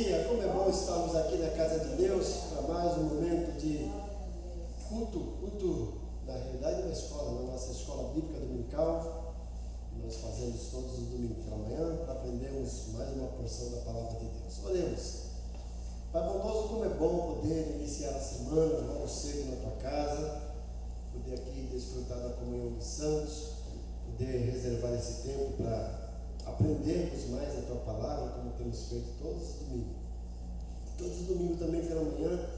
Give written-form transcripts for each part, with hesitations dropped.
dia, como é bom estarmos aqui na casa de Deus para mais um momento de culto, na realidade, na escola, na nossa escola bíblica dominical. Nós fazemos todos os domingos pela manhã para aprendermos mais uma porção da palavra de Deus. Oremos. Pai bondoso, como é bom poder iniciar a semana logo cedo na tua casa, poder aqui desfrutar da comunhão dos santos, poder reservar esse tempo para aprendermos mais a tua palavra, como temos feito todos os domingos. Todos os domingos também pela manhã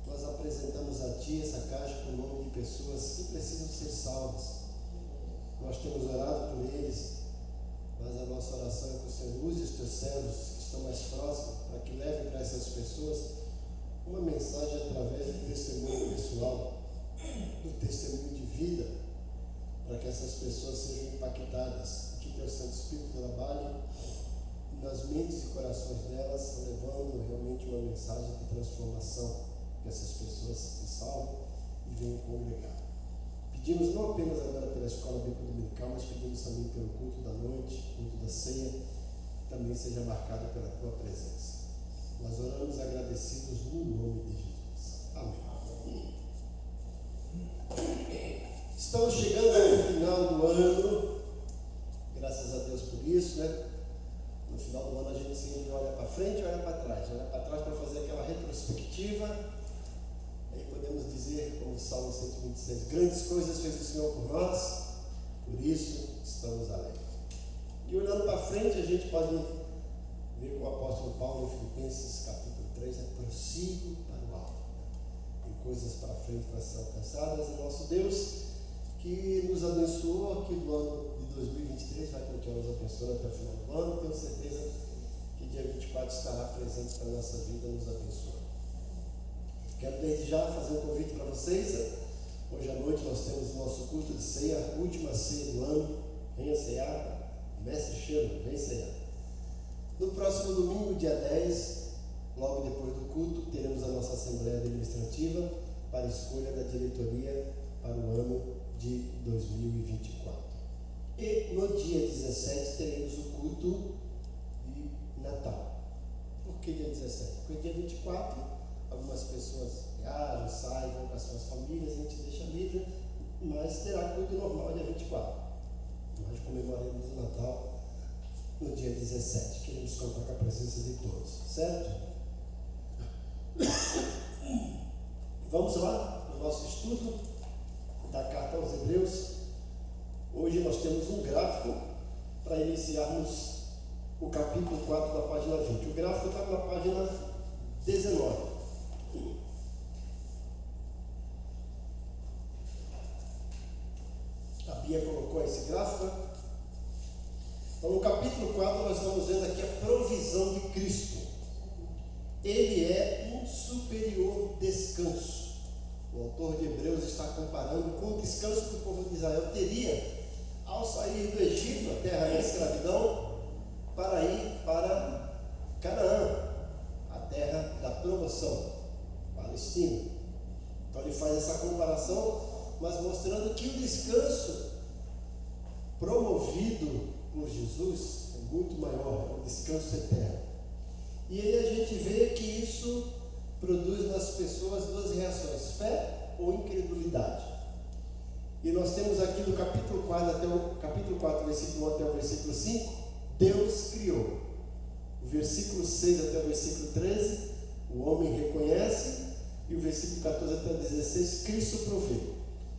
nós apresentamos a ti essa caixa com o nome de pessoas que precisam ser salvas. Nós temos orado por eles, mas a nossa oração é que o Senhor use os teus servos que estão mais próximos para que levem para essas pessoas uma mensagem através do testemunho pessoal, do testemunho de vida, para que essas pessoas sejam impactadas, que teu Santo Espírito trabalhe nas mentes e corações delas, levando realmente uma mensagem de transformação, que essas pessoas se salvem e venham congregar. Pedimos não apenas agora pela escola bíblica dominical, mas pedimos também pelo culto da noite, culto da ceia, que também seja marcado pela tua presença. Nós oramos agradecidos no nome de Jesus. Amém. Estamos chegando ao final do ano, graças a Deus por isso, né? No final do ano a gente sempre olha para frente e olha para trás para fazer aquela retrospectiva. Aí podemos dizer, como o Salmo 126, grandes coisas fez o Senhor por nós, por isso estamos alegres. E olhando para frente a gente pode ver com o apóstolo Paulo em Filipenses capítulo 3, prossigo para o alto. Tem coisas para frente para ser alcançadas, e nosso Deus que nos abençoou aqui do ano de 2023, vai continuar nos abençoando até o final do ano. Tenho certeza que dia 24 estará presente para a nossa vida, nos abençoando. Quero desde já fazer um convite para vocês. Hoje à noite nós temos o nosso culto de ceia, a última ceia do ano. Venha cear, mestre chama, vem cear. No próximo domingo, dia 10, logo depois do culto, teremos a nossa Assembleia Administrativa para a escolha da diretoria para o ano de 2024. E no dia 17 teremos o culto de Natal. Por que dia 17? Porque dia 24 algumas pessoas viajam, saem, vão para as suas famílias, a gente deixa livre, mas terá culto normal dia 24. Nós comemoraremos o Natal no dia 17. Queremos contar com a presença de todos, certo? Vamos lá no nosso estudo da carta aos Hebreus. Hoje nós temos um gráfico para iniciarmos o capítulo 4 da página 20. O gráfico está na página 19. A Bia colocou esse gráfico. Então, no capítulo 4, nós estamos vendo aqui a provisão de Cristo. Ele é um superior descanso. O autor de Hebreus está comparando com o descanso que o povo de Israel teria ao sair do Egito, a terra da escravidão, para ir para Canaã, a terra da promoção, Palestina. Então ele faz essa comparação, mas mostrando que o descanso promovido por Jesus é muito maior, é um descanso eterno. E aí a gente vê que isso produz nas pessoas duas reações: fé ou incredulidade. E nós temos aqui no capítulo 4, versículo 1 até o versículo 5, Deus criou. O versículo 6 até o versículo 13, o homem reconhece, e o versículo 14 até o 16, Cristo provê.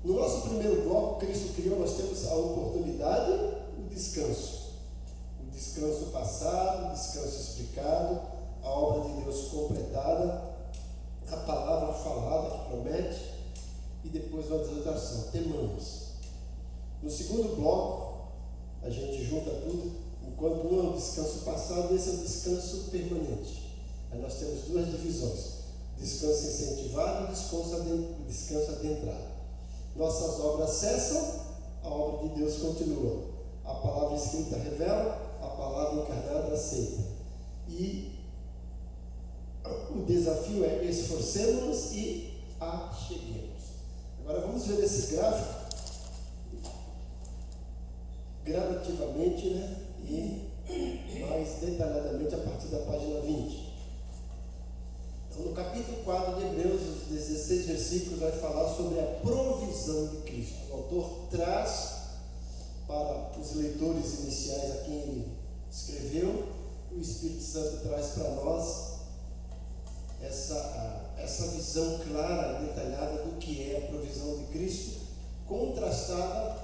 No nosso primeiro bloco, Cristo criou, nós temos a oportunidade, o descanso. O descanso passado, o descanso explicado, a obra de Deus completada, a palavra falada que promete, e depois a exortação, temamos. No segundo bloco, a gente junta tudo, enquanto um é o descanso passado, esse é o descanso permanente. Aí nós temos duas divisões: descanso incentivado e descanso adentrado. Nossas obras cessam, a obra de Deus continua. A palavra escrita revela, a palavra encarnada aceita. E o desafio é esforcemos-nos e acheguemos. Agora vamos ver esse gráfico gradativamente, né? E mais detalhadamente a partir da página 20. 16 versículos vai falar sobre a provisão de Cristo. O autor traz para os leitores iniciais a quem ele escreveu, o Espírito Santo traz para nós essa visão clara e detalhada do que é a provisão de Cristo, contrastada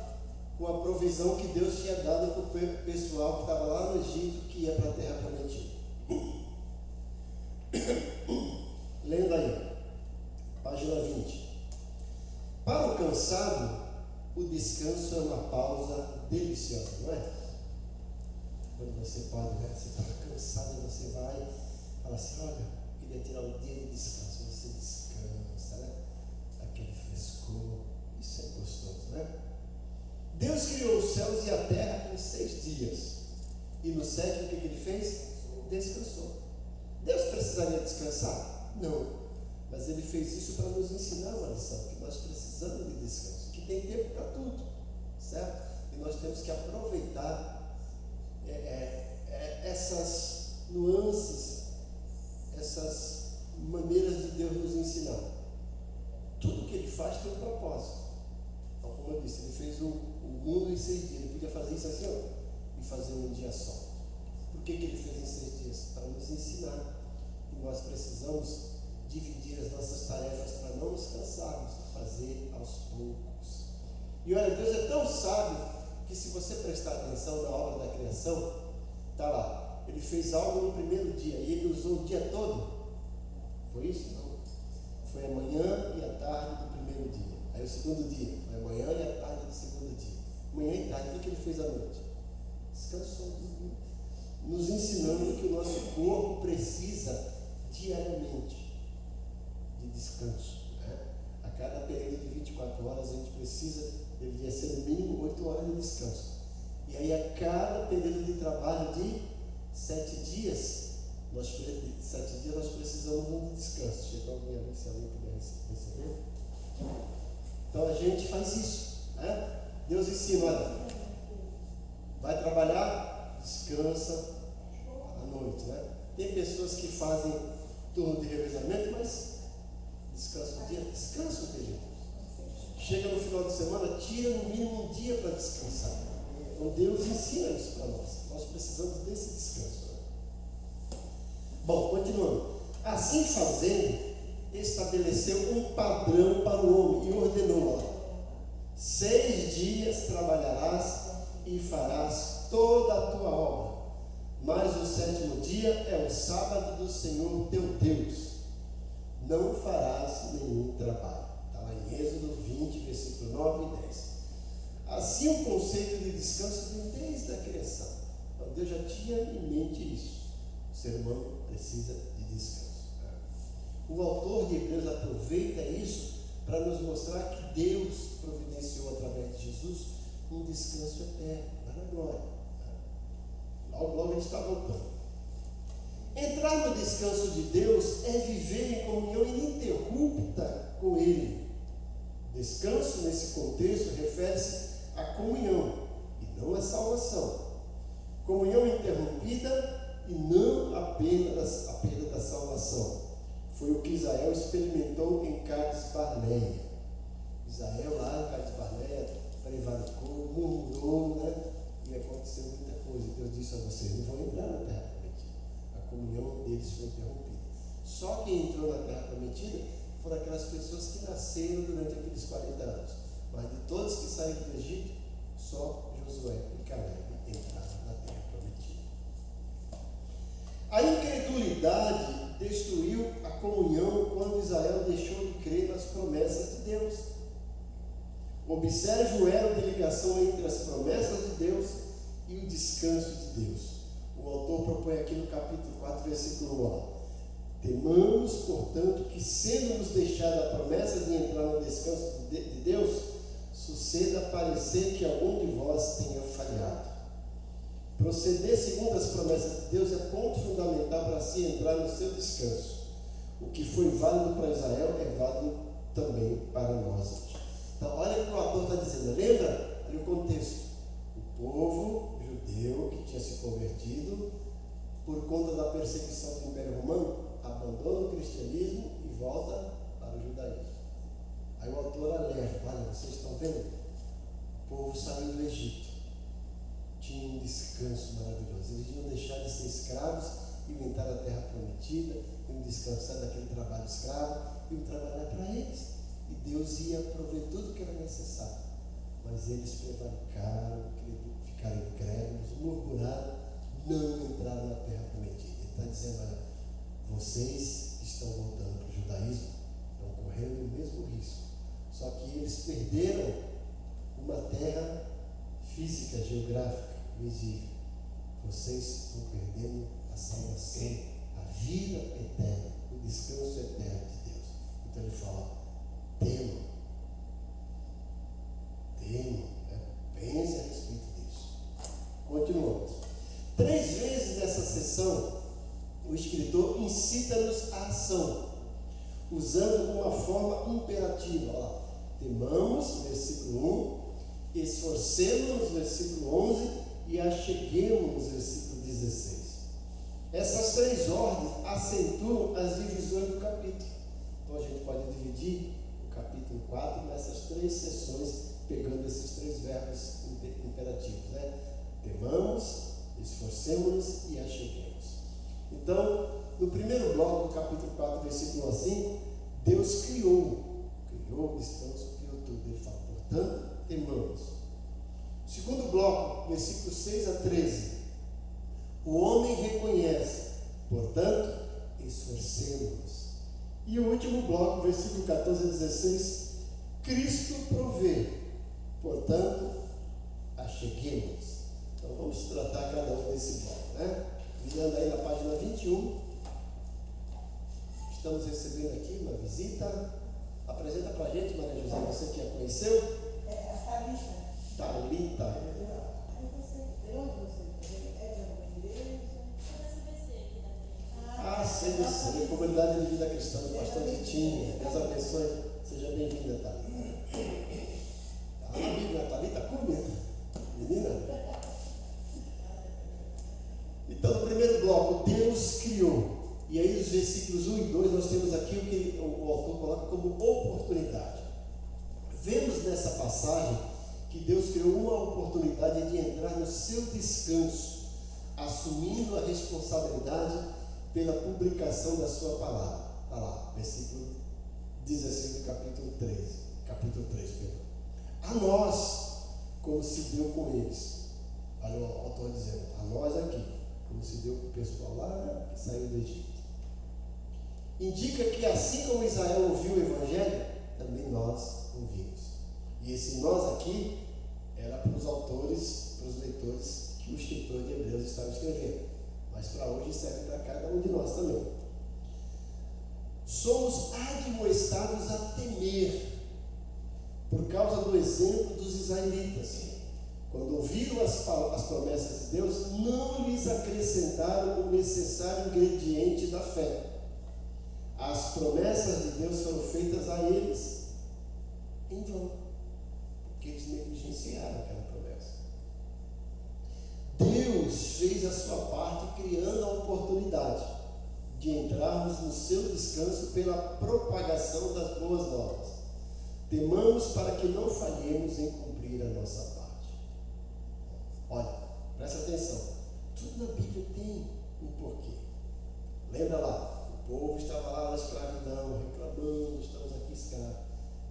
com a provisão que Deus tinha dado para o pessoal que estava lá no Egito, que ia para a terra prometida. Lendo aí, página 20. Para o cansado, o descanso é uma pausa deliciosa, não é? Quando você pode, né? Você está cansado, você vai e fala assim: olha, eu queria tirar um dia de descanso. Você descansa, né? Aquele frescor, isso é gostoso, né? Deus criou os céus e a terra em 6 dias. E no 7, o que ele fez? Descansou. Deus precisaria descansar? Não. Mas ele fez isso para nos ensinar uma lição, que nós precisamos de descanso, que tem tempo para tudo, certo? E nós temos que aproveitar essas nuances, essas maneiras de Deus nos ensinar. Tudo que ele faz tem um propósito. Então, como eu disse, ele fez o mundo em 6 dias. Ele podia fazer isso assim, ó, e fazer um dia só. Por que ele fez em 6 dias? Para nos ensinar que nós precisamos dividir as nossas tarefas para não nos cansarmos, fazer aos poucos. E olha, Deus é tão sábio que, se você prestar atenção na obra da criação, está lá, ele fez algo no primeiro dia e ele usou o dia todo. Foi isso? Não. Foi a manhã e a tarde do primeiro dia. Aí o segundo dia, foi a manhã e a tarde do segundo dia. Manhã e tarde, o que ele fez à noite? Descansou, nos ensinando que o nosso corpo precisa diariamente de descanso, né? A cada período de 24 horas a gente deveria ser no mínimo 8 horas de descanso. E aí a cada período de trabalho de 7 dias, nós precisamos de um descanso. Chegou alguém ali, se alguém puder receber. Então a gente faz isso, né? Deus ensina, olha, vai trabalhar, descansa à noite, né? Tem pessoas que fazem turno de revezamento, mas descansa um dia, descansa um dia. Chega no final de semana, tira no mínimo um dia para descansar. Então Deus ensina isso para nós. Nós precisamos desse descanso. Bom, continuando. Assim fazendo, estabeleceu um padrão para o homem e ordenou: 6 dias trabalharás e farás toda a tua obra, mas o 7º dia é o sábado do Senhor teu Deus. Não farás nenhum trabalho. Está lá em Êxodo 20, versículo 9 e 10. Assim, o conceito de descanso vem desde a criação. Então, Deus já tinha em mente isso. O ser humano precisa de descanso. O autor de Hebreus aproveita isso para nos mostrar que Deus providenciou através de Jesus um descanso eterno, lá na glória. Logo a gente está voltando. Entrar no descanso de Deus é viver em comunhão ininterrupta com Ele. Descanso, nesse contexto, refere-se à comunhão e não à salvação. Comunhão interrompida e não apenas a perda da salvação. Foi o que Israel experimentou em Cades Barneia. Israel lá em Cades Barneia prevaricou, murmurou, né? E aconteceu muita coisa. Deus disse a vocês: não vão entrar na terra prometida. A comunhão deles foi interrompida. Só quem entrou na terra prometida foram aquelas pessoas que nasceram durante aqueles 40 anos. Mas de todos que saíram do Egito, só Josué e Caleb entraram na terra prometida. A incredulidade destruiu a comunhão quando Israel deixou de crer nas promessas de Deus. Observe o elo de ligação entre as promessas de Deus e o descanso de Deus. O autor propõe aqui no capítulo 4, versículo 1. Temamos, portanto, que, sendo-nos deixada a promessa de entrar no descanso de Deus, suceda parecer que algum de vós tenha falhado. Proceder segundo as promessas de Deus é ponto fundamental para se entrar no seu descanso. O que foi válido para Israel é válido também para nós. Então, olha o que o autor está dizendo. Lembra? Olha o contexto. O povo judeu que tinha se convertido por conta da perseguição do Império Romano abandona o cristianismo e volta para o judaísmo. Aí o autor alerta: olha, vocês estão vendo? O povo saiu do Egito, tinha um descanso maravilhoso. Eles iam deixar de ser escravos, iam entrar na terra prometida, iam descansar daquele trabalho escravo, iam trabalhar para eles. E Deus ia prover tudo o que era necessário. Mas eles prevaricaram, ficaram incrédulos, murmuraram, não entraram na terra prometida. Ele está dizendo: olha, vocês que estão voltando para o judaísmo estão correndo o mesmo risco. Só que eles perderam uma terra física, geográfica, visível. Vocês estão perdendo a salvação, a vida eterna, o descanso eterno de Deus. Então ele fala: temam, pense a respeito disso. Continuamos. 3 vezes nessa sessão, o escritor incita-nos à ação, usando uma forma imperativa. Olha lá: temamos, versículo 1, esforcemos-nos, versículo 11, e acheguemos, versículo 16. Essas 3 ordens acentuam as divisões do capítulo. Então a gente pode dividir o capítulo 4 nessas 3 sessões, pegando esses 3 verbos imperativos, né? Temamos, esforcemos-nos e acheguemos. Então, no primeiro bloco do capítulo 4, versículo 1 a 5, Deus criou o descanso, criou tudo. Ele fala: portanto, temamos. Segundo bloco, versículo 6 a 13, o homem reconhece, portanto, esforcemos-nos. E o último bloco, versículo 14 a 16, Cristo provê, portanto, acheguemos. Então vamos tratar cada um desse bloco, né? Virando aí na página 21, estamos recebendo aqui uma visita. Apresenta para a gente, Maria José, você que a conheceu? É a Thalita. Thalita. Aí você, de onde você é? De alguma igreja? CBC, Comunidade de Vida Cristã do Pastor Titinho. Deus abençoe. Seja bem-vinda, Thalita. Está na Bíblia, Thalita Cúmia. Menina? Então, no primeiro bloco, Deus criou. E aí, os versículos 1 e 2, nós temos aqui o que o autor coloca como oportunidade. Vemos nessa passagem que Deus criou uma oportunidade de entrar no seu descanso, assumindo a responsabilidade pela publicação da sua palavra. Está lá, versículo 16 do capítulo 3, perdão. A nós, como se deu com eles. Olha o autor dizendo: a nós aqui, como se deu com o pessoal lá que saiu do Egito. Indica que assim como Israel ouviu o Evangelho, também nós ouvimos. E esse nós aqui era para os autores, para os leitores que o escritor de Hebreus estava escrevendo. Mas para hoje serve para cada um de nós também. Somos admoestados a temer, por causa do exemplo dos israelitas. Quando ouviram as promessas de Deus, não lhes acrescentaram o necessário ingrediente da fé. As promessas de Deus foram feitas a eles em vão, porque eles negligenciaram aquela promessa. Deus fez a sua parte criando a oportunidade de entrarmos no seu descanso pela propagação das boas novas. Temamos para que não falhemos em cumprir a nossa parte. Olha, presta atenção. Tudo na Bíblia tem um porquê. Lembra lá? O povo estava lá na escravidão, reclamando: estamos aqui escravos.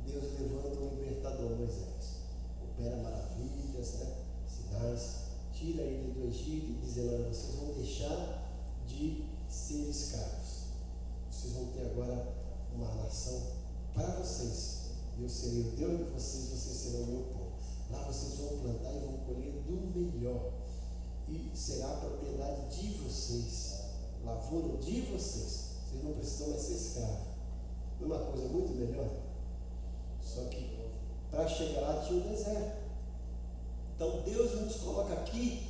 Deus levanta um libertador, Moisés. Opera maravilhas, né? Sinais. Tira ele do Egito, dizendo: olha, vocês vão deixar de ser escravos. Vocês vão ter agora uma nação para vocês. Eu serei o Deus de vocês, vocês serão o meu povo. Lá vocês vão plantar e vão colher do melhor. E será a propriedade de vocês, lavoura de vocês. Vocês não precisam mais ser escravos. Uma coisa muito melhor. Só que para chegar lá tinha um deserto. Então Deus nos coloca aqui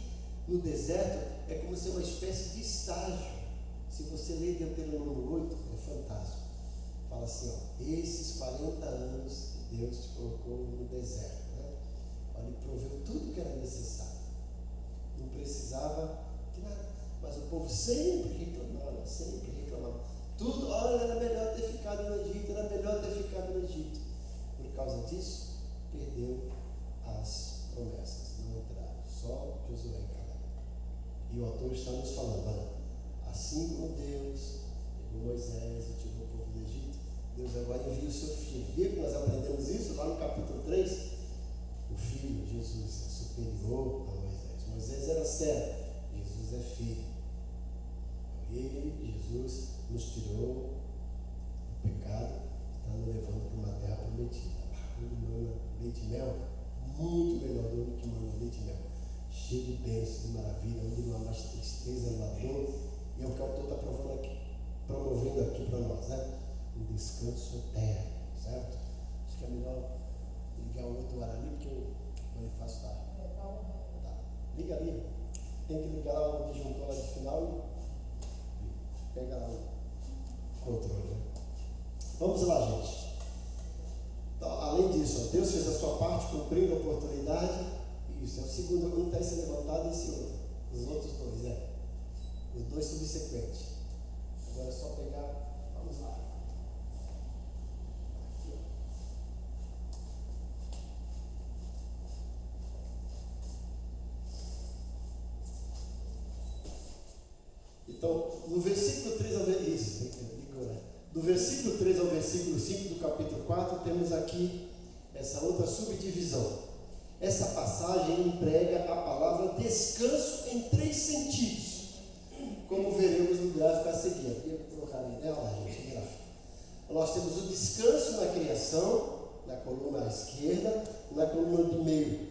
no deserto, é como se uma espécie de estágio. Se você ler Deuteronômio 8, é fantástico. Fala assim: ó, esses 40 anos que Deus te colocou no deserto, né? Olha, ele proveu tudo que era necessário. Não precisava de nada. Mas o povo sempre reclamava. Tudo, olha, era melhor ter ficado no Egito, era melhor ter ficado no Egito. Por causa disso, perdeu as promessas, não entraram, só Josué e Caleb. E o autor está nos falando, olha, assim como Deus pegou Moisés e tirou o povo do Egito, Deus agora envia o seu filho. Viu que nós aprendemos isso lá no capítulo 3? O filho, Jesus, é superior a Moisés. Moisés era servo, Jesus é filho. Ele, Jesus, nos tirou do pecado, está nos levando para uma terra prometida. Leite e mel, muito melhor do que mana leite e mel. Cheio de bênçãos, de maravilha, onde não há mais tristeza, não há dor. E é o que o autor está promovendo aqui para nós, né? Um descanso eterno, certo? Acho que é melhor ligar o outro ar ali, porque o Bonifácio está. Tá. Liga ali. Tem que ligar lá o disjuntor lá de final e pega lá o controle. Né? Vamos lá, gente. Então, além disso, Deus fez a sua parte, cumprindo a oportunidade. Isso, é o segundo, um está se levantado e esse outro. Os outros dois, os dois subsequentes. Agora é só pegar, vamos lá. Aqui, ó. Então, no versículo 3 ao do versículo 3 ao versículo 5 do capítulo 4, temos aqui essa outra subdivisão. Essa passagem emprega a palavra descanso em 3 sentidos, como veremos no gráfico a seguir. Eu ia colocar ali, né? Olha, gente, gráfico. Nós temos o descanso na criação, na coluna à esquerda, na coluna do meio,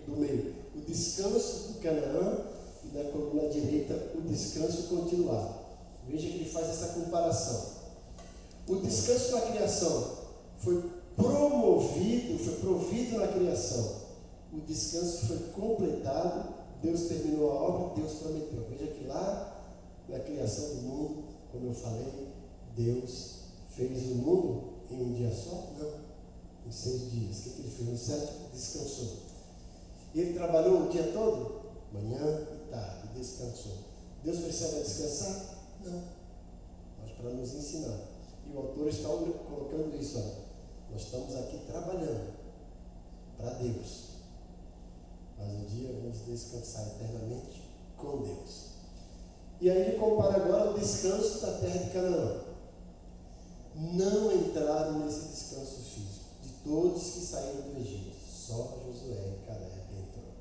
o descanso em Canaã, e na coluna à direita, o descanso continuado. Veja que ele faz essa comparação. O descanso na criação foi provido na criação. O descanso foi completado, Deus terminou a obra, Deus prometeu. Veja que lá na criação do mundo, como eu falei, Deus fez o mundo em um dia só? Não, em 6 dias. O que ele fez? No 7º, descansou. Ele trabalhou o dia todo? Manhã e tarde, descansou. Deus precisa descansar? Não, mas para nos ensinar. E o autor está colocando isso, nós estamos aqui trabalhando para Deus, mas um dia vamos descansar eternamente com Deus. E aí ele compara agora o descanso da terra de Canaã. Não entraram nesse descanso físico, de todos que saíram do Egito, só Josué e Caleb entrou.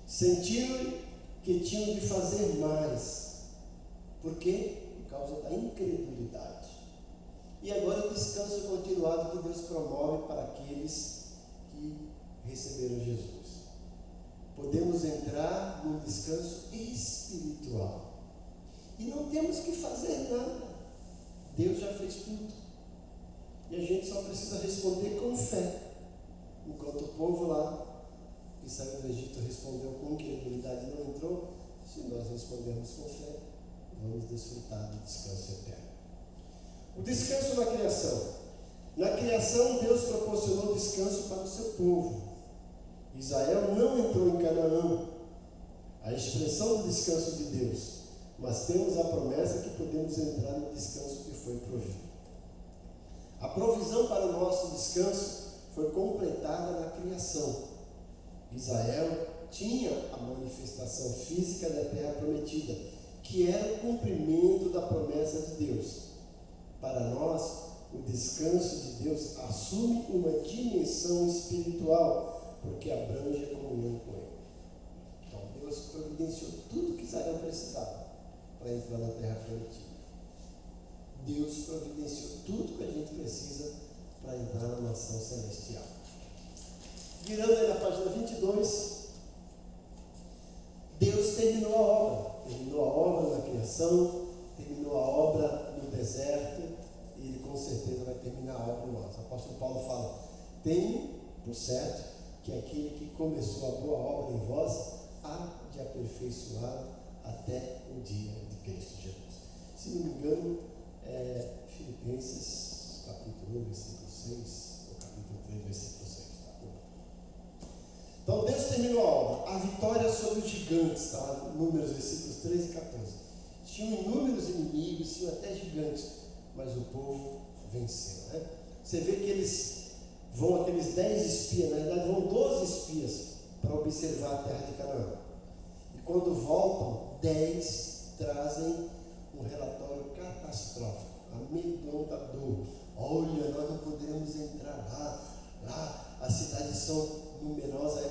Sentiram que tinham de fazer mais. Por quê? Por causa da incredulidade. E agora o descanso continuado que Deus promove para aqueles que receberam Jesus. Podemos entrar num descanso espiritual. E não temos que fazer nada. Deus já fez tudo. E a gente só precisa responder com fé. Enquanto o povo lá, que saiu do Egito, respondeu com incredulidade e não entrou, se nós respondermos com fé, vamos desfrutar do descanso eterno. O descanso na criação. Na criação, Deus proporcionou descanso para o seu povo. Israel não entrou em Canaã, a expressão do descanso de Deus, mas temos a promessa que podemos entrar no descanso que foi provido. A provisão para o nosso descanso foi completada na criação. Israel tinha a manifestação física da terra prometida, que era o cumprimento da promessa de Deus. Para nós, o descanso de Deus assume uma dimensão espiritual, porque abrange a comunhão com Ele. Então, Deus providenciou tudo que Israel precisava para entrar na terra prometida. Deus providenciou tudo que a gente precisa para entrar na nação celestial. Virando aí na página 22, Deus terminou a obra. Terminou a obra na criação, terminou a obra no deserto, e Ele com certeza vai terminar a obra em nós. O apóstolo Paulo fala: tenho por certo que aquele que começou a boa obra em vós há de aperfeiçoá-la até o dia de Cristo Jesus. Se não me engano, é Filipenses capítulo 1, versículo 6, ou capítulo 3, versículo 6. Tá? Então Deus terminou a obra. A vitória sobre os gigantes, tá? Números, versículos 13 e 14. Tinham inúmeros inimigos, tinham até gigantes, mas o povo venceu, né? Você vê que eles vão, aqueles 10 espias, na verdade vão 12 espias para observar a terra de Canaã. E quando voltam, 10 trazem um relatório catastrófico, amedrontador. Olha, nós não poderemos entrar lá as cidades são numerosas,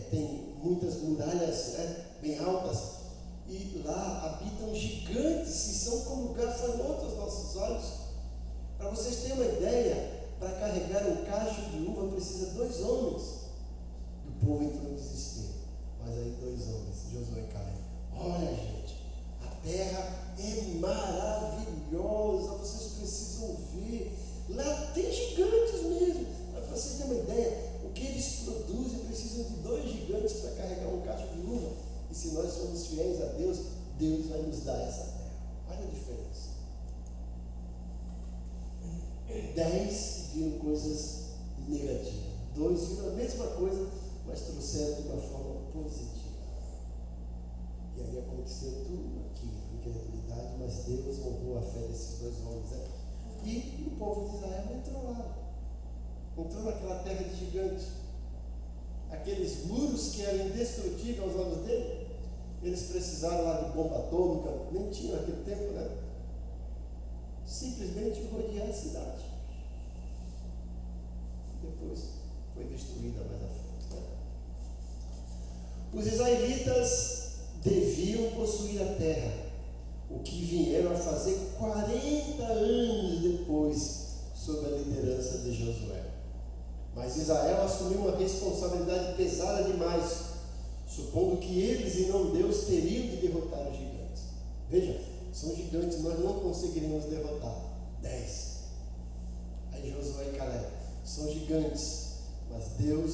tem muitas muralhas, né, bem altas, e lá habitam gigantes que são como gafanhotos aos nossos olhos. Para vocês terem uma ideia, para carregar um cacho de uva precisa 2 homens. E o povo entrou em desespero. Mas aí 2 homens, Josué e Caleb. Olha, gente, a terra é maravilhosa, vocês precisam ver. Lá tem gigantes mesmo. Para vocês terem uma ideia, o que eles produzem precisam de 2 gigantes para carregar um cacho de uva. E se nós somos fiéis a Deus, Deus vai nos dar essa terra. Olha a diferença. 10 viram coisas negativas. 2 viram a mesma coisa, mas trouxeram de uma forma positiva. E aí aconteceu tudo aquilo, incredulidade, mas Deus honrou a fé desses 2 homens. Né? E o povo de Israel entrou lá. Entrou naquela terra de gigantes. Aqueles muros que eram indestrutíveis aos olhos dele, eles precisaram lá de bomba atômica, nem tinham naquele tempo, né? Simplesmente rodear a cidade. E depois foi destruída mais à frente. Né? Os israelitas deviam possuir a terra, o que vieram a fazer 40 anos depois, sob a liderança de Josué. Mas Israel assumiu uma responsabilidade pesada demais, supondo que eles e não Deus teriam de derrotar os gigantes. Veja, são gigantes, nós não conseguiríamos derrotar. 10. Aí Josué e Caleb, são gigantes, mas Deus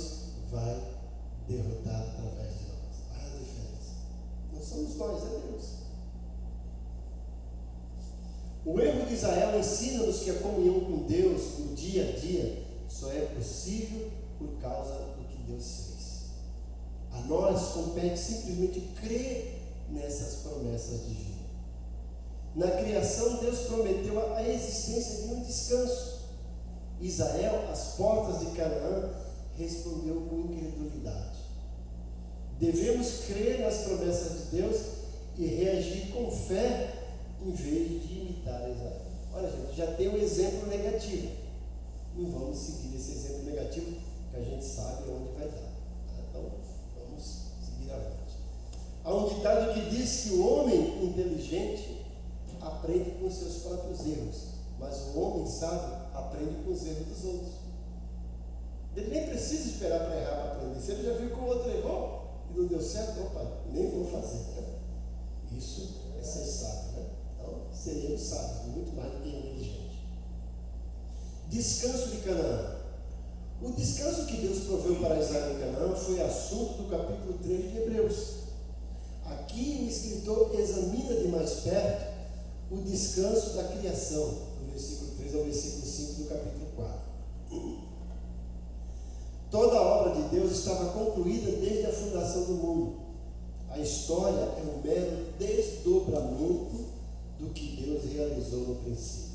vai derrotar através de nós. Olha a diferença. Não somos nós, é Deus. O erro de Israel ensina-nos que a comunhão com Deus no dia a dia só é possível por causa do que Deus fez. A nós compete simplesmente crer nessas promessas divinas. Na criação, Deus prometeu a existência de um descanso. Israel, às portas de Canaã, respondeu com incredulidade. Devemos crer nas promessas de Deus e reagir com fé em vez de imitar Israel. Olha, gente, já tem um exemplo negativo. Não vamos seguir esse exemplo negativo, que a gente sabe onde vai dar. Então, vamos seguir avante. Há um ditado que diz que o homem inteligente aprende com os seus próprios erros, mas o homem sábio aprende com os erros dos outros. Ele nem precisa esperar para errar para aprender. Se ele já viu que o outro errou e não deu certo, opa, nem vou fazer. Né? Isso é ser sábio. Né? Então, seremos sábios, muito mais do que inteligentes. Descanso de Canaã. O descanso que Deus proveu para Israel em Canaã foi assunto do capítulo 3 de Hebreus. Aqui o escritor examina de mais perto o descanso da criação, do versículo 3 ao versículo 5 do capítulo 4. Toda a obra de Deus estava concluída desde a fundação do mundo. A história é um mero desdobramento do que Deus realizou no princípio.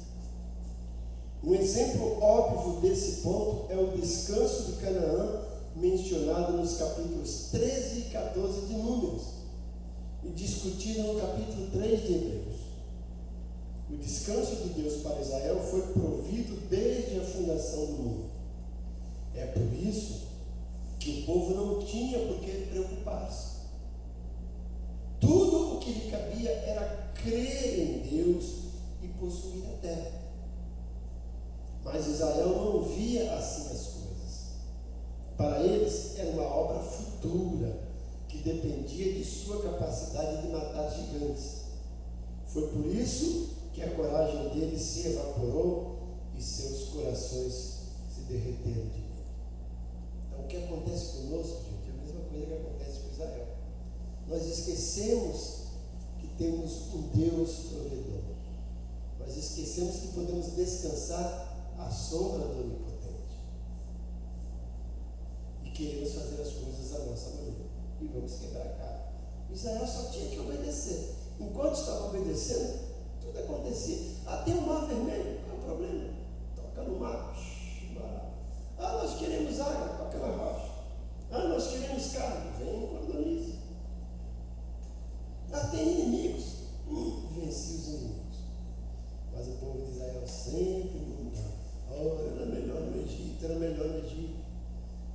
Um exemplo óbvio desse ponto é o descanso de Canaã, mencionado nos capítulos 13 e 14 de Números, e discutido no capítulo 3 de Hebreus. O descanso de Deus para Israel foi provido desde a fundação do mundo. É por isso que o povo não tinha por que preocupar-se. Tudo o que lhe cabia era crer em Deus e possuir a terra. Mas Israel não via assim as coisas. Para eles era uma obra futura, que dependia de sua capacidade de matar gigantes. Foi por isso que a coragem deles se evaporou e seus corações se derreteram de medo. Então, o que acontece conosco, gente, é a mesma coisa que acontece com Israel. Nós esquecemos que temos um Deus provedor. Nós esquecemos que podemos descansar à sombra do Onipotente. E queremos fazer as coisas à nossa maneira. E vamos quebrar a cara. Israel só tinha que obedecer. Enquanto estava obedecendo, tudo Tudo acontecia. Tem um mar vermelho, qual é o problema? Toca no mar. Nós queremos água, toca na rocha. Nós queremos carne, vem e coloniza. Tem inimigos, venci os inimigos. Mas o povo de Israel sempre murmurava: era melhor no Egito, era melhor no Egito.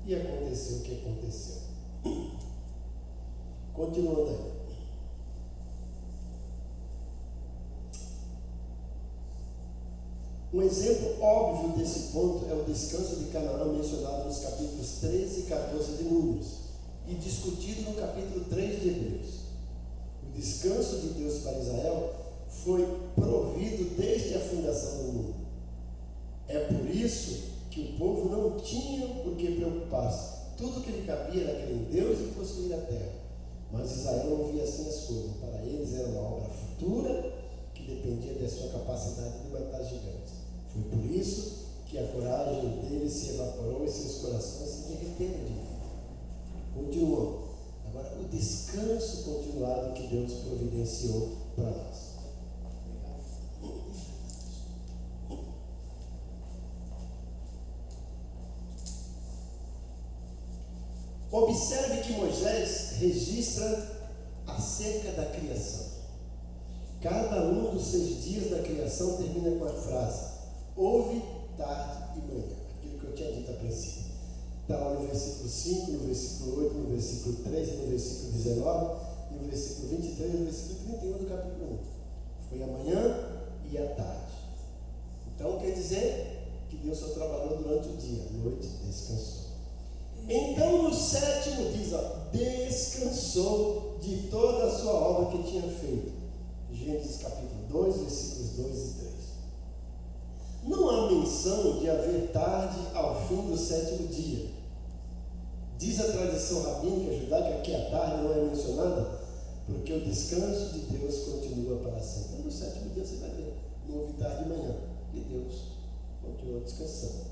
E aconteceu o que aconteceu. Continuando aí. Um exemplo óbvio desse ponto é o descanso de Canaã mencionado nos capítulos 13 e 14 de Números e discutido no capítulo 3 de Hebreus. O descanso de Deus para Israel foi provido desde a fundação do mundo. É por isso que o povo não tinha por que preocupar-se. Tudo que lhe cabia era crer em Deus e possuir a terra. Mas Israel não via assim as coisas. Para eles era uma obra futura que dependia da sua capacidade de matar gigantes. Foi por isso que a coragem deles se evaporou e seus corações se derreteram de mim. Continuou. Agora, o descanso continuado que Deus providenciou para nós. Observe que Moisés registra acerca da criação. Cada um dos 6 dias da criação termina com a frase: houve, tarde e manhã. Aquilo que eu tinha dito a princípio. Está lá no versículo 5, no versículo 8, no versículo 13, no versículo 19, no versículo 23 e no versículo 31 do capítulo 1. Foi a manhã e a tarde. Então quer dizer que Deus só trabalhou durante o dia, à noite descansou. Então no 7º diz, descansou de toda a sua obra que tinha feito. Gênesis capítulo 2, versículos 2 e 3. Não há menção de haver tarde ao fim do 7º dia. Diz a tradição rabínica judaica que a tarde não é mencionada porque o descanso de Deus continua para sempre. Então, no 7º dia você vai ver, não houve tarde e manhã, e Deus continua descansando.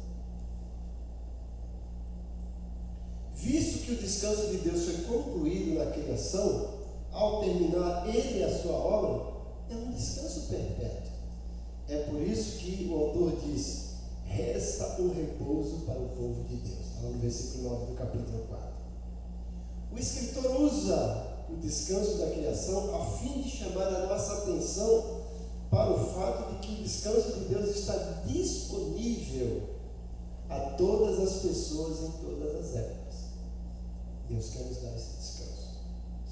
Visto que o descanso de Deus foi concluído na criação, ao terminar ele a sua obra, é um descanso perpétuo. É por isso que o autor diz: resta um repouso para o povo de Deus. Está lá no versículo 9 do capítulo 4. O escritor usa o descanso da criação a fim de chamar a nossa atenção para o fato de que o descanso de Deus está disponível a todas as pessoas em todas as épocas. Deus quer nos dar esse descanso.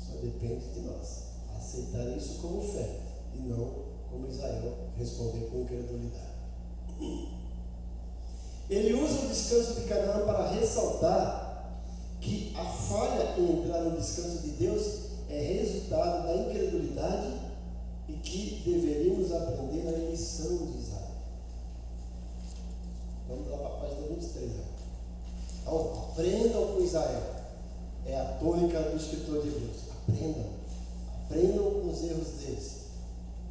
Só depende de nós aceitar isso como fé e não como Israel responder com incredulidade. Ele usa o descanso de Canaã para ressaltar que a falha em entrar no descanso de Deus é resultado da incredulidade e que deveríamos aprender na lição de Israel. Vamos lá para a página 23. Então, aprendam com Israel. É a tônica do escritor de Hebreus. Aprendam com os erros deles.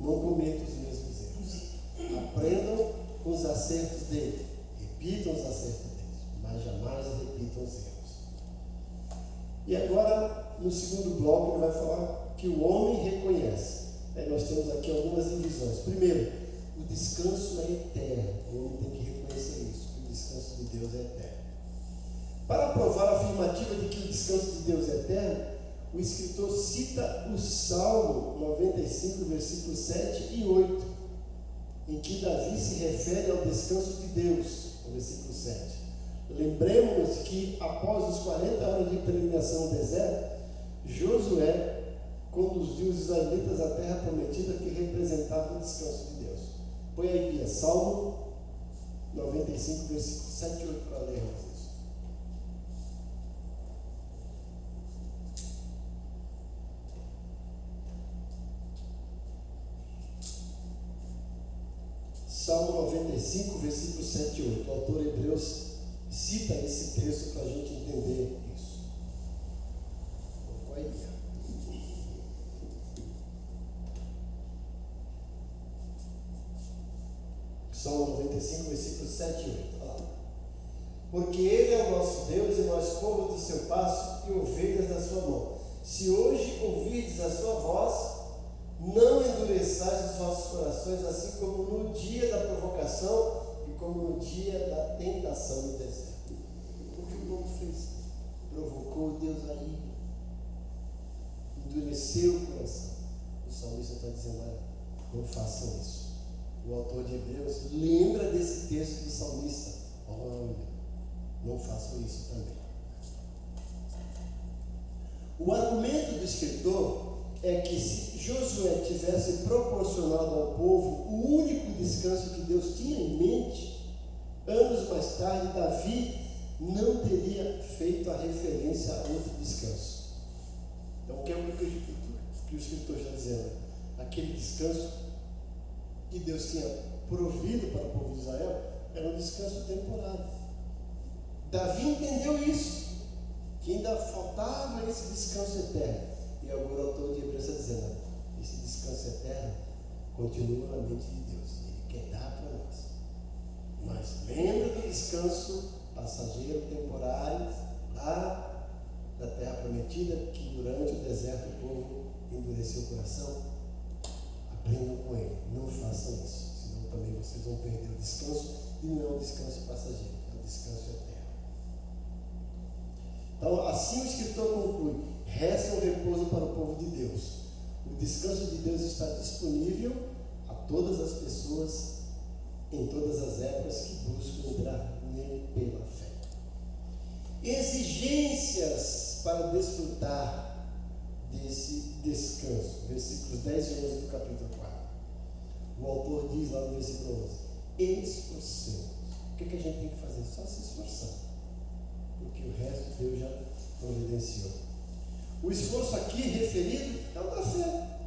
Não cometam os mesmos erros. Aprendam com os acertos dele. Repitam os acertos deles, mas jamais repitam os erros. E agora, no segundo bloco, ele vai falar que o homem reconhece. Nós temos aqui algumas divisões. Primeiro, o descanso é eterno. O homem tem que reconhecer isso, que o descanso de Deus é eterno. Para provar a afirmativa de que o descanso de Deus é eterno, o escritor cita o Salmo 95, versículos 7 e 8, em que Davi se refere ao descanso de Deus, no versículo 7. Lembremos que após os 40 anos de peregrinação no deserto, Josué conduziu os israelitas à terra prometida que representava o descanso de Deus. Põe aí, Salmo 95, versículos 7 e 8 para lermos isso. Salmo 95, versículos 7 e 8. O autor Hebreus cita esse texto para a gente entender isso. Olha. Salmo 95, versículos 7 e 8. Olha lá. Porque Ele é o nosso Deus e nós povo do seu passo e ovelhas da sua mão. Se hoje ouvirdes a sua voz, não endureçais os vossos corações, tribulações, assim como no dia da provocação e como no dia da tentação no deserto. O que o povo fez? Provocou Deus aí, endureceu o coração. O salmista está dizendo: olha, não façam isso. O autor de Hebreus lembra desse texto do salmista: olha, não façam isso também. O argumento do escritor é que se Josué tivesse proporcionado ao povo o único descanso que Deus tinha em mente, anos mais tarde Davi não teria feito a referência a outro descanso. Então, o que é o que o escritor está dizendo? Aquele descanso que Deus tinha provido para o povo de Israel era um descanso temporário. Davi entendeu isso, que ainda faltava esse descanso eterno. E agora o autor de Hebreus está dizendo: esse descanso eterno continua na mente de Deus, Ele quer dar para nós. Mas lembra do descanso passageiro, temporário, lá da terra prometida, que durante o deserto o povo endureceu o coração? Aprendam com ele, não façam isso, senão também vocês vão perder o descanso, e não é um descanso passageiro, é um descanso eterno. Então, assim o escritor conclui: resta um repouso para o povo de Deus. O descanso de Deus está disponível a todas as pessoas, em todas as épocas, que buscam entrar nele pela fé. Exigências para desfrutar desse descanso. Versículos 10 e 11 do capítulo 4. O autor diz lá no versículo 11: esforcemos. O que a gente tem que fazer? Só se esforçar, porque o resto Deus já providenciou. O esforço aqui referido é o da fé.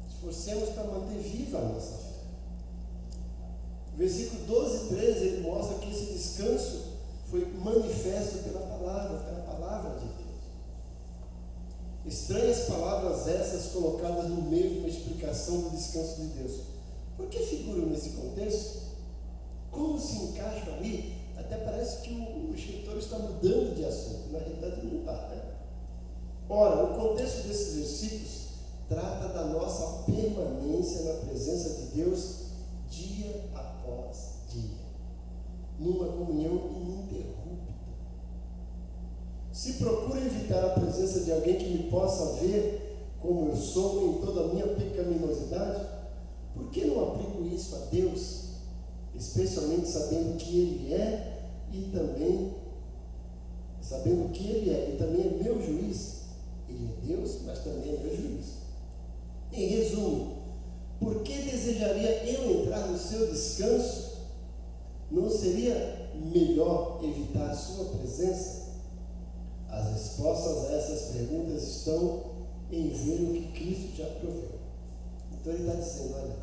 Esforcemos para manter viva a nossa fé. Versículo 12 e 13, ele mostra que esse descanso foi manifesto pela palavra de Deus. Estranhas palavras essas colocadas no meio de uma explicação do descanso de Deus. Por que figuram nesse contexto? Como se encaixam ali? Até parece que o escritor está mudando de assunto. Na realidade não está, né? Ora, o contexto desses versículos trata da nossa permanência na presença de Deus dia após dia, numa comunhão ininterrupta. Se procuro evitar a presença de alguém que me possa ver como eu sou em toda a minha pecaminosidade, por que não aplico isso a Deus, especialmente sabendo que Ele é e também é meu juiz? Ele é Deus, mas também é meu juiz. Em resumo, por que desejaria eu entrar no seu descanso? Não seria melhor evitar a sua presença? As respostas a essas perguntas estão em ver o que Cristo já proveu. Então ele está dizendo: olha,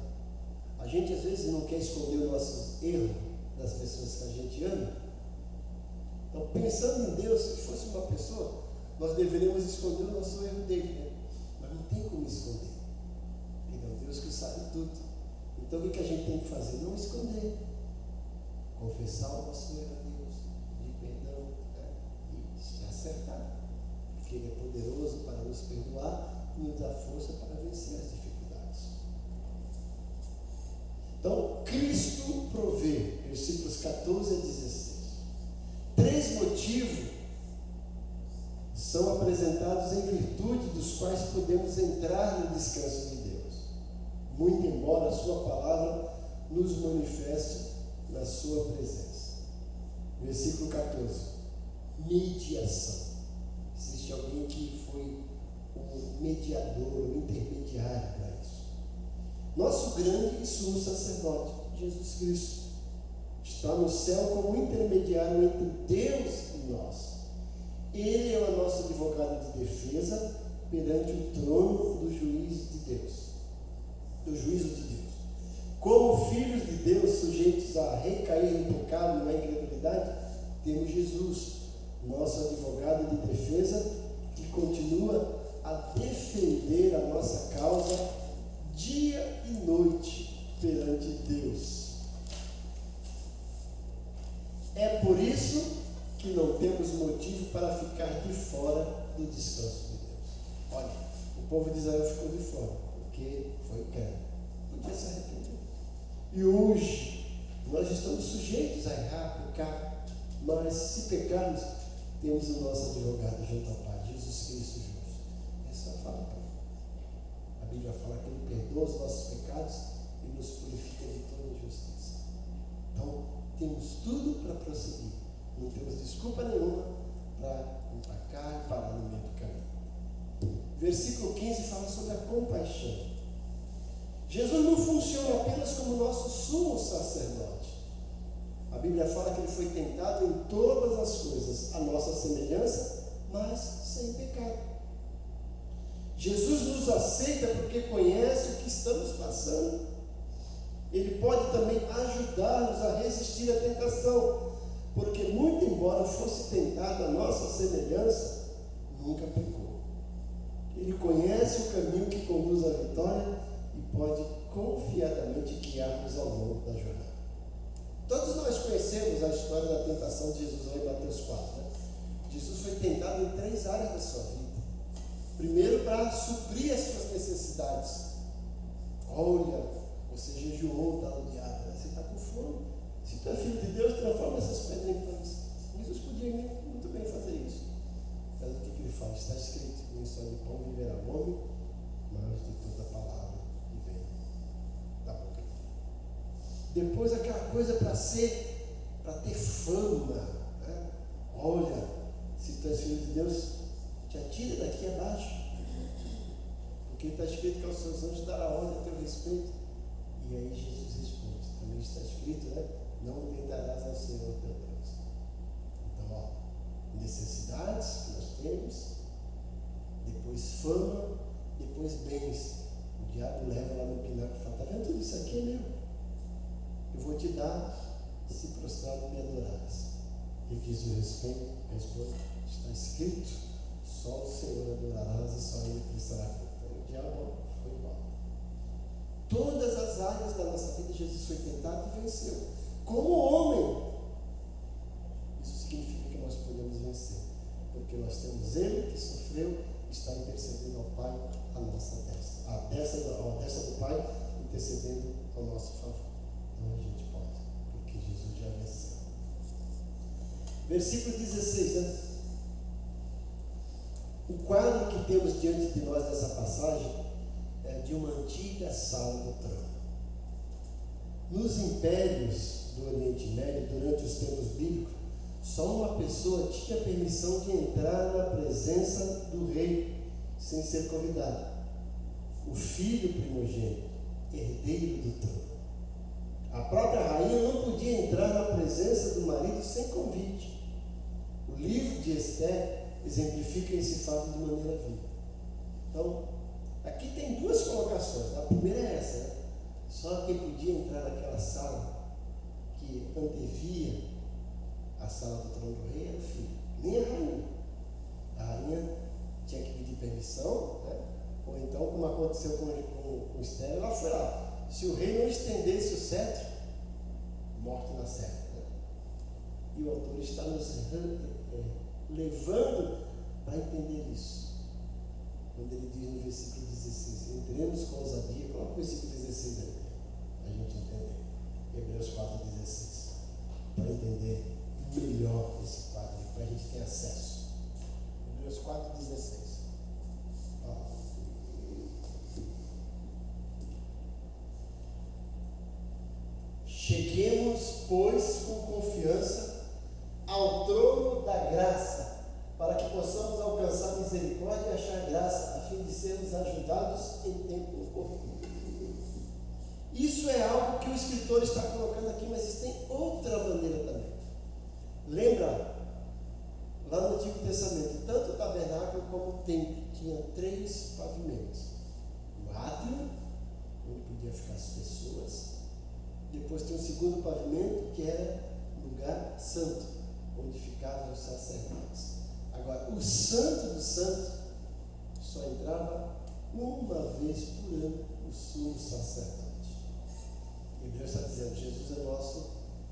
a gente às vezes não quer esconder os nossos erros das pessoas que a gente ama. Então, pensando em Deus, se fosse uma pessoa, nós deveríamos esconder o nosso erro dele, né? Mas não tem como esconder. Ele é um Deus que sabe tudo. Então o que a gente tem que fazer? Não esconder. Confessar o nosso erro a Deus, pedir perdão, né? E se acertar. Porque Ele é poderoso para nos perdoar e nos dar força para vencer as dificuldades. Então, Cristo provê, versículos 14 a 16. 3 motivos são apresentados em virtude dos quais podemos entrar no descanso de Deus, muito embora a sua palavra nos manifeste na sua presença. Versículo 14: mediação. Existe alguém que foi o mediador, o intermediário para isso. Nosso grande e sumo sacerdote, Jesus Cristo, está no céu como intermediário entre Deus e nós. Ele é o nosso advogado de defesa perante o trono do juízo de Deus. Como filhos de Deus sujeitos a recair no pecado e na incredulidade, temos Jesus, nosso advogado de defesa, que continua a defender a nossa causa dia e noite perante Deus. É por isso que não temos motivo para ficar de fora do descanso de Deus. Olha, o povo de Israel ficou de fora, porque foi incrédulo. Podia se arrepender. E hoje, nós estamos sujeitos a errar, pecar, mas se pecarmos, temos o nosso advogado junto ao Pai, Jesus Cristo justo. Essa é a fala. A Bíblia fala que Ele perdoa os nossos pecados e nos purifica de toda injustiça. Então, temos tudo para prosseguir. Não temos desculpa nenhuma para empacar e parar no meio do caminho. Versículo 15 fala sobre a compaixão. Jesus não funciona apenas como nosso sumo sacerdote. A Bíblia fala que Ele foi tentado em todas as coisas, a nossa semelhança, mas sem pecado. Jesus nos aceita porque conhece o que estamos passando. Ele pode também ajudar-nos a resistir à tentação, porque muito embora fosse tentado a nossa semelhança, nunca pecou. Ele conhece o caminho que conduz à vitória e pode confiadamente guiar-nos ao longo da jornada. Todos nós conhecemos a história da tentação de Jesus lá em Mateus 4. Né? Jesus foi tentado em 3 áreas da sua vida. Primeiro, para suprir as suas necessidades. Olha, você jejuou, dá o diabo, você está com fome. Se tu é filho de Deus, transforma essas pedras em pães. Jesus podia muito bem fazer isso. Mas o que ele fala? Está escrito: nem só de pão viverá o homem, mas de toda palavra que vem da boca de Deus. Depois, aquela coisa para ter fama. Né? Olha, se tu és filho de Deus, te atira daqui abaixo. Porque está escrito que aos seus anjos dará ordem a teu respeito. E aí Jesus responde, também está escrito, né? Não tentarás ao Senhor teu Deus. Então, necessidades que nós temos, depois fama, depois bens. O diabo leva lá no pináculo e fala: está vendo tudo isso aqui é meu? Eu vou te dar se prostrado me adorares. E diz o responde, está escrito: só o Senhor adorarás e só Ele prestará culto. Então o diabo foi embora. Todas as áreas da nossa vida Jesus foi tentado e venceu. Como homem. Isso significa que nós podemos vencer. Porque nós temos Ele que sofreu e está intercedendo ao Pai a nossa destra. A destra do Pai intercedendo ao nosso favor. Então a gente pode, porque Jesus já venceu. Versículo 16, né? O quadro que temos diante de nós nessa passagem é de uma antiga sala do trono. Nos impérios do Oriente Médio, durante os tempos bíblicos, só uma pessoa tinha permissão de entrar na presença do rei sem ser convidado: o filho primogênito, herdeiro do trono. A própria rainha não podia entrar na presença do marido sem convite. O livro de Esther exemplifica esse fato de maneira viva. Então, aqui tem 2 colocações. A primeira é essa, né? Só quem podia entrar naquela sala que antevia a sala do trono do rei era o filho, nem a rainha. A rainha tinha que pedir permissão, né? Ou então, como aconteceu com Esther, ela foi lá. Se o rei não estendesse o cetro, morte na serra. Né? E o autor está nos levando para entender isso. Quando ele diz no versículo 16: entremos com ousadia. Coloca o versículo 16 aí, para a gente entender. Hebreus 4,16. Para entender melhor esse quadro, para a gente ter acesso. Hebreus 4,16. Cheguemos, pois, com confiança ao trono da graça, para que possamos alcançar misericórdia e achar graça, a fim de sermos ajudados em tempo oportuno. Isso é algo que o escritor está colocando aqui, mas existem outra maneira também. Lembra, lá no Antigo Testamento, tanto o tabernáculo como o templo tinha 3 pavimentos: o átrio, onde podia ficar as pessoas. Depois tem o segundo pavimento, que era lugar santo, onde ficavam os sacerdotes. Agora, o santo dos santos só entrava uma vez por ano o sumo sacerdote. Hebreus está dizendo: Jesus é nosso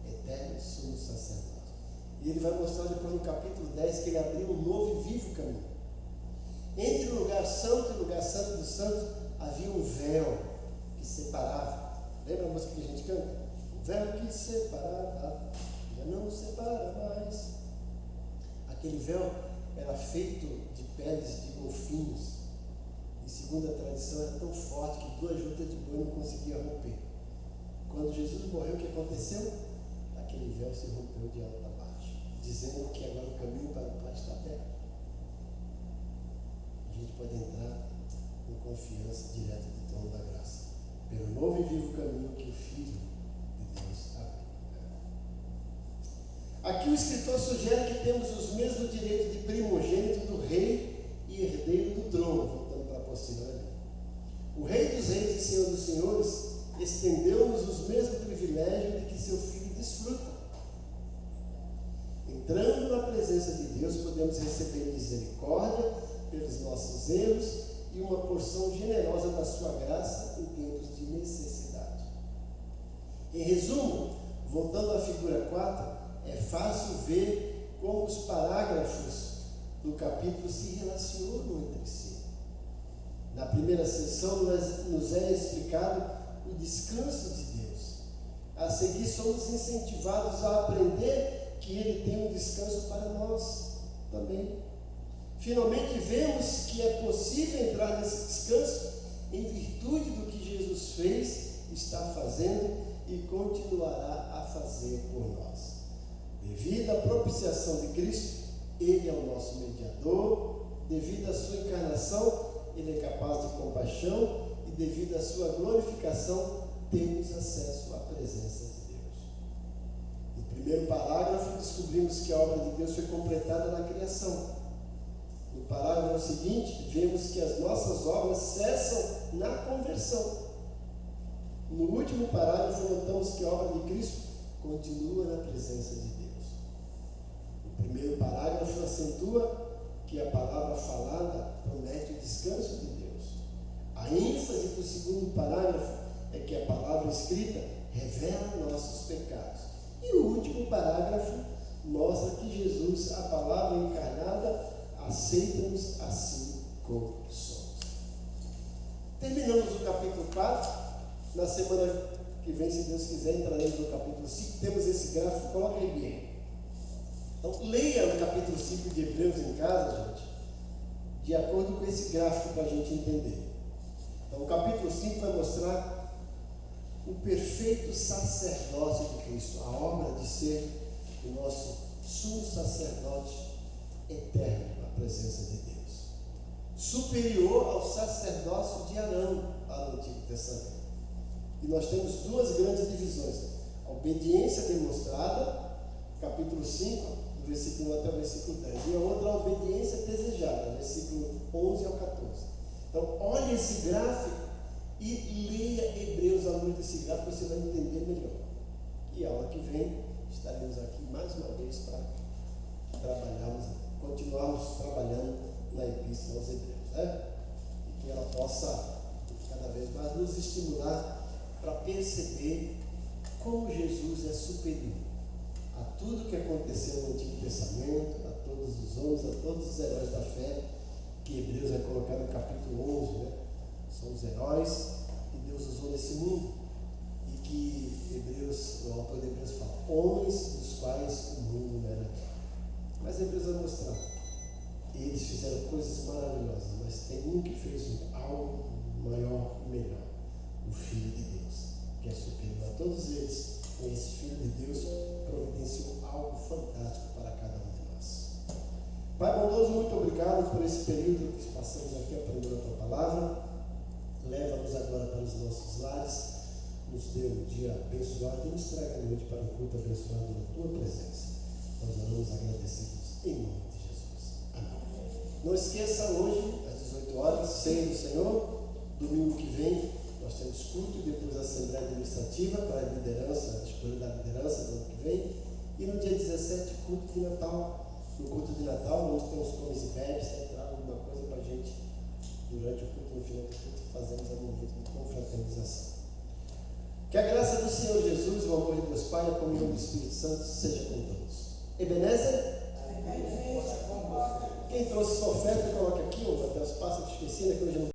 eterno sumo sacerdote. E ele vai mostrar depois no capítulo 10 que ele abriu um novo e vivo caminho. Entre o lugar santo e o lugar santo dos santos havia um véu que separava. Lembra a música que a gente canta? O véu que separava, já não separa mais. Aquele véu era feito de peles de golfinhos. E segundo a tradição, era tão forte que 2 juntas de boi não conseguiam romper. Quando Jesus morreu, o que aconteceu? Aquele véu se rompeu de alto a baixo, dizendo que agora o caminho para o Pai está aberto. A gente pode entrar com confiança direto do trono da graça, pelo novo e vivo caminho que o Filho de Deus abriu. Aqui o escritor sugere que temos os mesmos direitos de primogênito do rei e herdeiro do trono, voltando para a apostila ali. O Rei dos Reis e Senhor dos Senhores estendeu-nos os mesmos privilégios de que seu Filho desfruta. Entrando na presença de Deus, podemos receber misericórdia pelos nossos erros e uma porção generosa da sua graça em tempos de necessidade. Em resumo, voltando à figura 4, é fácil ver como os parágrafos do capítulo se relacionam entre si. Na primeira sessão nos é explicado o descanso de Deus. A seguir somos incentivados a aprender que Ele tem um descanso para nós também. Finalmente vemos que é possível entrar nesse descanso em virtude do que Jesus fez, está fazendo e continuará a fazer por nós. Devido à propiciação de Cristo, Ele é o nosso mediador. Devido à sua encarnação, Ele é capaz de compaixão. E devido à sua glorificação, temos acesso à presença de Deus. No primeiro parágrafo, descobrimos que a obra de Deus foi completada na criação. No parágrafo seguinte, vemos que as nossas obras cessam na conversão. No último parágrafo, notamos que a obra de Cristo continua na presença de Deus. O primeiro parágrafo acentua que a palavra falada promete o descanso de Deus. A ênfase do segundo parágrafo é que a palavra escrita revela nossos pecados. E o último parágrafo mostra que Jesus, a palavra encarnada, aceita-nos assim como somos. Terminamos o capítulo 4. Na semana que vem, se Deus quiser, entraremos no capítulo 5. Temos esse gráfico, coloca aí bem. Então, leia o capítulo 5 de Hebreus em casa, gente, de acordo com esse gráfico para a gente entender. Então, o capítulo 5 vai mostrar o perfeito sacerdócio de Cristo, a obra de ser o nosso sumo sacerdote eterno na presença de Deus, superior ao sacerdócio de Arão lá no Antigo Testamento. E nós temos 2 grandes divisões: a obediência demonstrada, capítulo 5, do versículo 1 até o versículo 10, e a outra, a obediência desejada, versículo 11 ao 14. Então, olhe esse gráfico e leia Hebreus à luz desse gráfico, você vai entender melhor. E a aula que vem, estaremos aqui mais uma vez para continuarmos trabalhando na Epístola aos Hebreus, né? E que ela possa cada vez mais nos estimular para perceber como Jesus é superior a tudo que aconteceu no Antigo Testamento, a todos os homens, a todos os heróis da fé, que Hebreus vai colocar no capítulo 11, né? São os heróis que Deus usou nesse mundo, e que Hebreus, o autor de Hebreus fala, homens dos quais o mundo não era guerra. Mas Hebreus vai mostrar, eles fizeram coisas maravilhosas, mas tem um que fez algo maior e melhor, o Filho de Deus, que é superior a todos eles. E esse Filho de Deus providenciou algo fantástico para cada um de nós. Pai bondoso, muito obrigado por esse período que passamos aqui aprendendo a tua palavra. Leva-nos agora para os nossos lares, nos dê um dia abençoado e nos traga a noite para um culto abençoado na tua presença. Nós oramos agradecidos em nome de Jesus. Amém. Não esqueça, hoje, às 18 horas, ceia do Senhor. Domingo que vem, nós temos culto e depois a Assembleia Administrativa para a liderança, a escolha da liderança do ano que vem. E no dia 17, culto de Natal. No culto de Natal, vamos ter uns comes e bebes, traga alguma coisa para a gente durante o culto, no final do culto, fazemos um momento de confraternização. Que a graça do Senhor Jesus, o amor de Deus Pai e a comunhão do Espírito Santo seja com todos. Ebenezer? Quem trouxe sua oferta, coloca aqui, Mateus, passa que esqueci, né, que hoje não